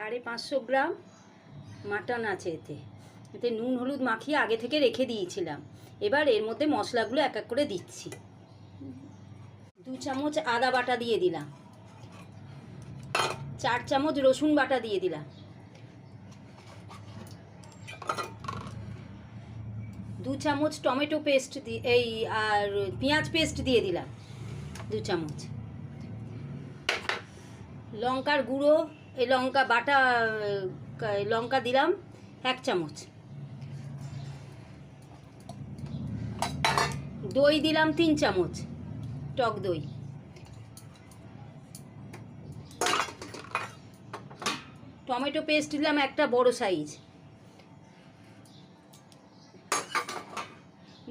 550 গ্রাম mutton আছে। এতে নুন হলুদ মাখিয়ে আগে থেকে রেখে দিয়েছিলাম। এবার এর মধ্যে মশলাগুলো এক এক করে দিচ্ছি। 2 চামচ আদা বাটা দিয়ে দিলাম, 4 চামচ রসুন বাটা দিয়ে দিলাম, 2 চামচ টমেটো পেস্ট আর পেঁয়াজ পেস্ট দিয়ে দিলাম 2 চামচ, লঙ্কার গুঁড়ো এই লঙ্কা বাটা লঙ্কা দিলাম 1 চামচ, দই দিলাম 3 চামচ টক দই, টমেটো পেস্ট দিলাম একটা বড় সাইজ,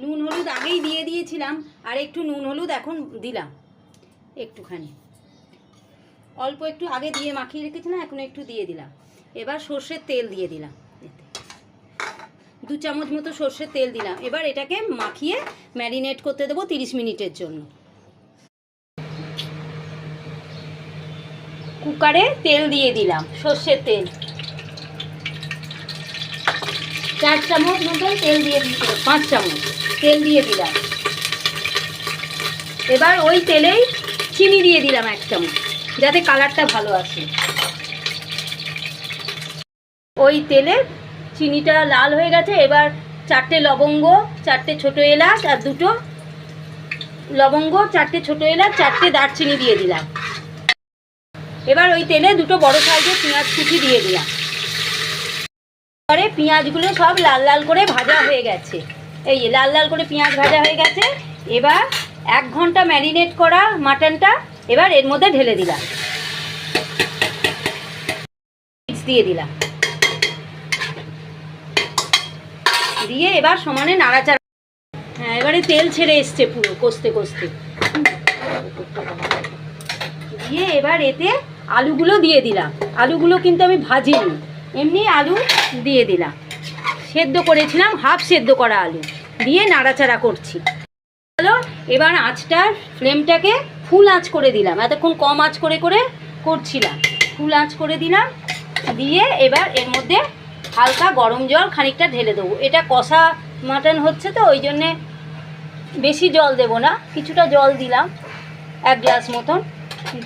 নুন হলুদ আগেই দিয়ে দিয়েছিলাম আর একটু নুন হলুদ এখন দিলাম একটুখানি, অল্প একটু আগে দিয়ে মাখিয়ে রেখেছিলাম এখন একটু দিয়ে দিলাম। এবার সর্ষের তেল দিয়ে দিলাম, 2 চামচ মতো সর্ষের তেল দিলাম। এবার এটাকে মাখিয়ে ম্যারিনেট করতে দেবো 30 মিনিটের জন্য। কুকারে তেল দিয়ে দিলাম, সর্ষের তেল 4 চামচ মতন তেল দিয়ে দিচ্ছি, 5 চামচ তেল দিয়ে দিলাম। এবার ওই তেলেই চিনি দিয়ে দিলাম 1 চামচ যাতে কালারটা ভালো আসে। ওই তেলে চিনিটা লাল হয়ে গেছে। এবার 4টে লবঙ্গ, 4টে ছোটো এলাচ আর 2টো লবঙ্গ, 4টে ছোটো এলাচ, 4টে দারচিনি দিয়ে দিলাম। এবার ওই তেলে 2টো বড় সাইজের পেঁয়াজ কুচি দিয়ে দিলাম। এবারে পেঁয়াজগুলো সব লাল লাল করে ভাজা হয়ে গেছে, এই লাল লাল করে পেঁয়াজ ভাজা হয়ে গেছে। এবার 1 ঘন্টা ম্যারিনেট করা মাটনটা এবার এর মধ্যে ঢেলে দিলাম, দিয়ে দিলাম, দিয়ে এবার সমানে নাড়াচাড়া। হ্যাঁ, এবারে তেল ছেড়ে এসছে পুরো কষতে কষতে। দিয়ে এবার এতে আলুগুলো দিয়ে দিলাম। আলুগুলো কিন্তু আমি ভাজিনি, এমনি আলু দিয়ে দিলাম। সেদ্ধ করেছিলাম, হাফ সেদ্ধ করা আলু দিয়ে নাড়াচাড়া করছি। হলো, এবার আঁচটার ফ্লেমটাকে ফুল আঁচ করে দিলাম। এতক্ষণ কম আঁচ করে করে করছিলাম, ফুল আঁচ করে দিলাম। দিয়ে এবার এর মধ্যে হালকা গরম জল খানিকটা ঢেলে দেবো। এটা কষা মাটন হচ্ছে তো ওই জন্যে বেশি জল দেব না, কিছুটা জল দিলাম 1 গ্লাস মতন।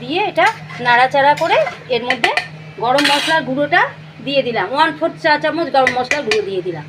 দিয়ে এটা নাড়াচাড়া করে এর মধ্যে গরম মশলার গুঁড়োটা দিয়ে দিলাম, 1/4 চা চামচ গরম মশলার গুঁড়ো দিয়ে দিলাম।